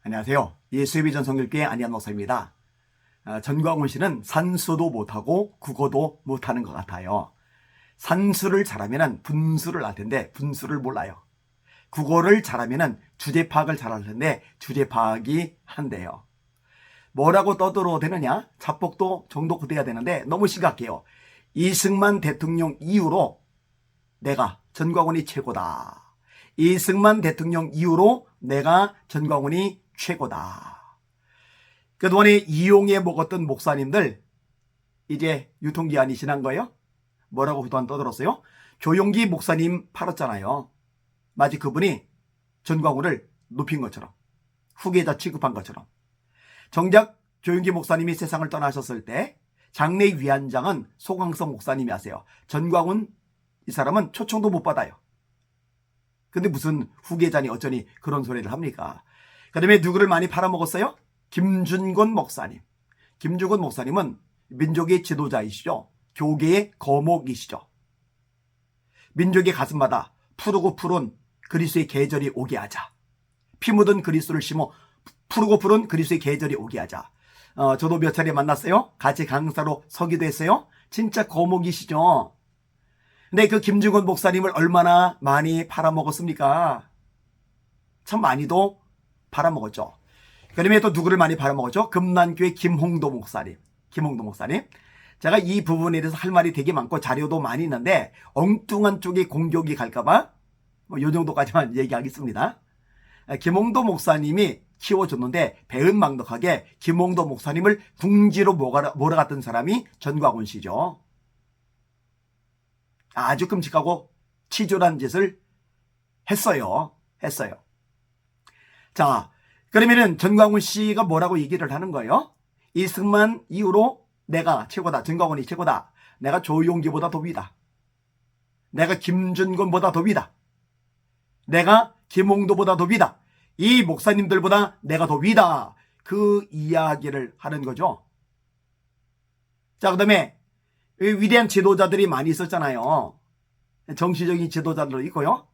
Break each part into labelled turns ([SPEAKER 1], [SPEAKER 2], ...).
[SPEAKER 1] 안녕하세요. 예수의 비전 성결교회 안희한 목사입니다. 전광훈 씨는 산수도 못하고 국어도 못하는 것 같아요. 산수를 잘하면 분수를 알 텐데 분수를 몰라요. 국어를 잘하면 주제 파악을 잘할 텐데 주제 파악이 한대요. 뭐라고 떠들어도 되느냐? 자뻑도 정독도 돼야 되는데 너무 심각해요. 이승만 대통령 이후로 내가 전광훈이 최고다. 이승만 대통령 이후로 내가 전광훈이 최고다. 그동안에 이용해 먹었던 목사님들 이제 유통기한이 지난 거예요. 뭐라고 그동안 떠들었어요? 조용기 목사님 팔았잖아요. 마치 그분이 전광훈을 높인 것처럼, 후계자 취급한 것처럼. 정작 조용기 목사님이 세상을 떠나셨을 때 장례위원장은 송광석 목사님이 하세요. 전광훈 이 사람은 초청도 못 받아요. 근데 무슨 후계자니 어쩌니 그런 소리를 합니까? 그 다음에 누구를 많이 팔아먹었어요? 김준권 목사님. 김준권 목사님은 민족의 지도자이시죠. 교계의 거목이시죠. 민족의 가슴마다 푸르고 푸른 그리스도의 계절이 오게 하자. 피 묻은 그리스도를 심어 푸르고 푸른 그리스도의 계절이 오게 하자. 저도 몇 차례 만났어요. 같이 강사로 서기도 했어요. 진짜 거목이시죠. 근데 그 김준권 목사님을 얼마나 많이 팔아먹었습니까? 참 많이도 팔아먹었죠. 그 다음에 또 누구를 많이 팔아먹었죠? 금난교회 김홍도 목사님. 김홍도 목사님. 제가 이 부분에 대해서 할 말이 되게 많고 자료도 많이 있는데 엉뚱한 쪽에 공격이 갈까봐 요 정도까지만 얘기하겠습니다. 김홍도 목사님이 키워줬는데 배은망덕하게 김홍도 목사님을 궁지로 몰아갔던 사람이 전광훈 씨죠. 아주 끔찍하고 치졸한 짓을 했어요. 자, 그러면은 전광훈 씨가 뭐라고 얘기를 하는 거예요? 이승만 이후로 내가 최고다. 전광훈이 최고다. 내가 조용기보다 더 위다. 내가 김준권보다 더 위다. 내가 김홍도보다 더 위다. 이 목사님들보다 내가 더 위다. 그 이야기를 하는 거죠. 자, 그 다음에 위대한 지도자들이 많이 있었잖아요. 정치적인 지도자들도 있고요.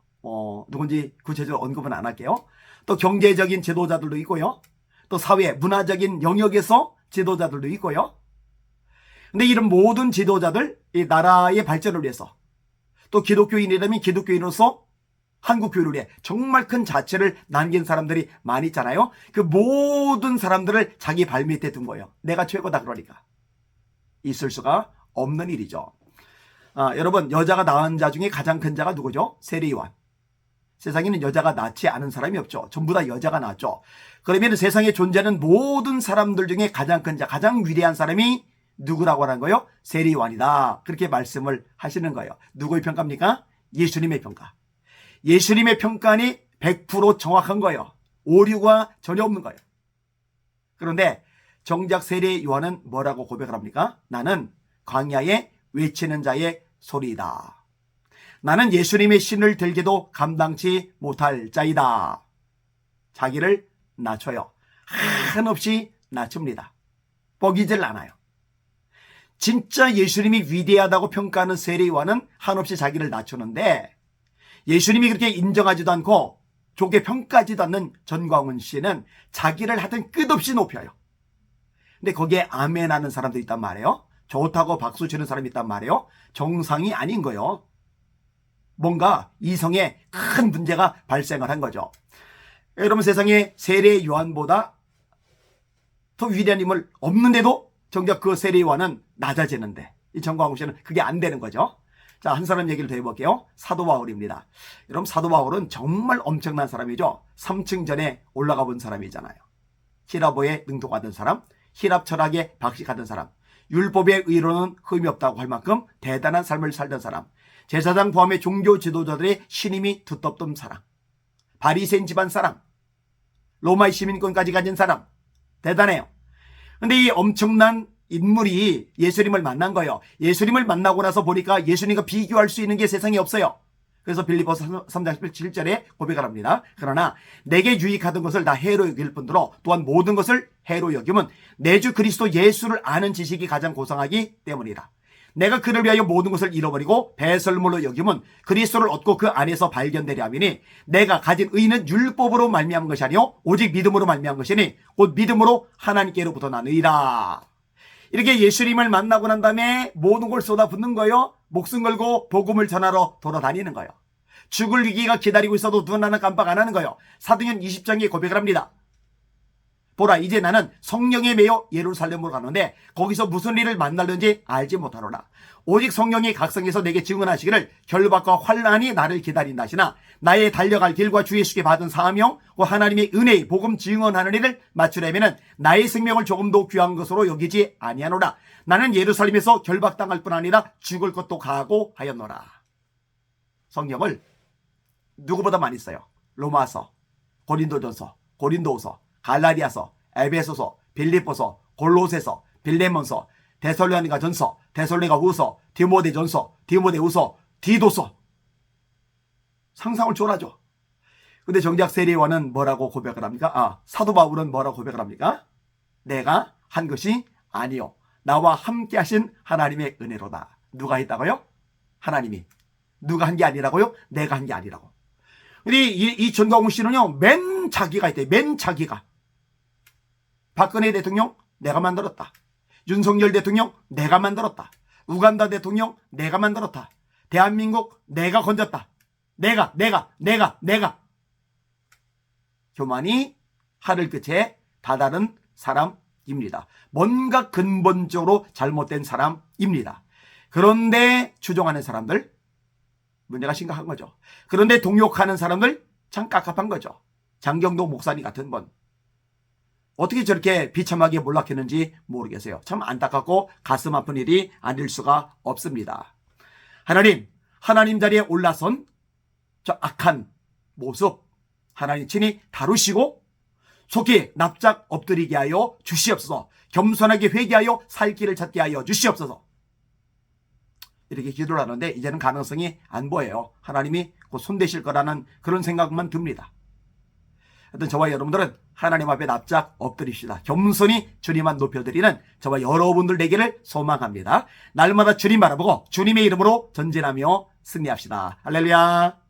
[SPEAKER 1] 누군지 구체적으로 언급은 안 할게요. 또 경제적인 지도자들도 있고요. 또 사회, 문화적인 영역에서 지도자들도 있고요. 근데 이런 모든 지도자들, 이 나라의 발전을 위해서 또 기독교인이라면 기독교인으로서 한국교회를 위해 정말 큰 자체를 남긴 사람들이 많이 있잖아요. 그 모든 사람들을 자기 발밑에 둔 거예요. 내가 최고다 그러니까. 있을 수가 없는 일이죠. 여러분, 여자가 낳은 자 중에 가장 큰 자가 누구죠? 세례요한. 세상에는 여자가 낳지 않은 사람이 없죠. 전부 다 여자가 낳았죠. 그러면 세상에 존재하는 모든 사람들 중에 가장 큰 자, 가장 위대한 사람이 누구라고 하는 거예요? 세례요한이다. 그렇게 말씀을 하시는 거예요. 누구의 평가입니까? 예수님의 평가. 예수님의 평가는 100% 정확한 거예요. 오류가 전혀 없는 거예요. 그런데 정작 세례요한은 뭐라고 고백을 합니까? 나는 광야에 외치는 자의 소리이다. 나는 예수님의 신을 들게도 감당치 못할 자이다. 자기를 낮춰요. 한없이 낮춥니다. 뻐기질 않아요. 진짜 예수님이 위대하다고 평가하는 세례요한은 한없이 자기를 낮추는데 예수님이 그렇게 인정하지도 않고 좋게 평가하지도 않는 전광훈 씨는 자기를 하여튼 끝없이 높여요. 근데 거기에 아멘 하는 사람도 있단 말이에요. 좋다고 박수 치는 사람이 있단 말이에요. 정상이 아닌 거예요. 뭔가 이성에 큰 문제가 발생을 한 거죠. 여러분, 세상에 세례 요한보다 더 위대한 인물 없는데도 정작 그 세례 요한은 낮아지는데 이 전광훈 씨는 그게 안 되는 거죠. 자, 한 사람 얘기를 더 해볼게요. 사도 바울입니다. 여러분, 사도 바울은 정말 엄청난 사람이죠. 3층 전에 올라가 본 사람이잖아요. 히라보에 능통하던 사람, 히랍 철학에 박식하던 사람, 율법의 의로는 흠이 없다고 할 만큼 대단한 삶을 살던 사람, 제사장 포함의 종교 지도자들의 신임이 두텁던 사람, 바리새인 집안 사람, 로마의 시민권까지 가진 사람, 대단해요. 근데 이 엄청난 인물이 예수님을 만난 거예요. 예수님을 만나고 나서 보니까 예수님과 비교할 수 있는 게 세상에 없어요. 그래서 빌립보서 3장 17절에 고백을 합니다. 그러나 내게 유익하던 것을 다 해로 여길 뿐더러 또한 모든 것을 해로 여김은 내 주 그리스도 예수를 아는 지식이 가장 고상하기 때문이다. 내가 그를 위하여 모든 것을 잃어버리고 배설물로 여기면 그리스도를 얻고 그 안에서 발견되려 하미니 내가 가진 의는 율법으로 말미암은 것이 아니요 오직 믿음으로 말미암은 것이니 곧 믿음으로 하나님께로부터 나느니라. 이렇게 예수님을 만나고 난 다음에 모든 걸 쏟아붓는 거예요. 목숨 걸고 복음을 전하러 돌아다니는 거예요. 죽을 위기가 기다리고 있어도 눈 하나 깜빡 안 하는 거예요. 사도행전 20장에 고백을 합니다. 보라, 이제 나는 성령에 매여 예루살렘으로 가는데 거기서 무슨 일을 만날는지 알지 못하노라. 오직 성령이 각성해서 내게 증언하시기를 결박과 환난이 나를 기다린다 하시나 나의 달려갈 길과 주 예수께 받은 사명 곧 하나님의 은혜의 복음 증언하는 일을 맞추려면 나의 생명을 조금도 귀한 것으로 여기지 아니하노라. 나는 예루살렘에서 결박당할 뿐 아니라 죽을 것도 각오하였노라. 성경을 누구보다 많이 써요. 로마서, 고린도전서, 고린도후서, 갈라디아서, 에베소서, 빌립보서, 골로새서, 빌레몬서, 데살로니가 전서, 데살로니가 후서, 디모데 전서, 디모데 후서, 디도서. 상상을 초월하죠. 근데 정작 세례요한은 뭐라고 고백을 합니까? 사도 바울은 뭐라고 고백을 합니까? 내가 한 것이 아니요 나와 함께 하신 하나님의 은혜로다. 누가 했다고요? 하나님이. 누가 한 게 아니라고요? 내가 한 게 아니라고. 근데 이 전광훈 씨는요, 맨 자기가 있대. 맨 자기가. 박근혜 대통령 내가 만들었다. 윤석열 대통령 내가 만들었다. 우간다 대통령 내가 만들었다. 대한민국 내가 건졌다. 내가. 교만이 하늘 끝에 다다른 사람입니다. 뭔가 근본적으로 잘못된 사람입니다. 그런데 추종하는 사람들 문제가 심각한 거죠. 그런데 동욕하는 사람들 참 깝깝한 거죠. 장경도 목사님 같은 분 어떻게 저렇게 비참하게 몰락했는지 모르겠어요. 참 안타깝고 가슴 아픈 일이 아닐 수가 없습니다. 하나님 자리에 올라선 저 악한 모습 하나님 친히 다루시고 속히 납작 엎드리게 하여 주시옵소서. 겸손하게 회개하여 살 길을 찾게 하여 주시옵소서. 이렇게 기도를 하는데 이제는 가능성이 안 보여요. 하나님이 곧 손대실 거라는 그런 생각만 듭니다. 하여튼 저와 여러분들은 하나님 앞에 납작 엎드립시다. 겸손히 주님만 높여드리는 저와 여러분들 되기를 소망합니다. 날마다 주님 바라보고 주님의 이름으로 전진하며 승리합시다. 할렐루야.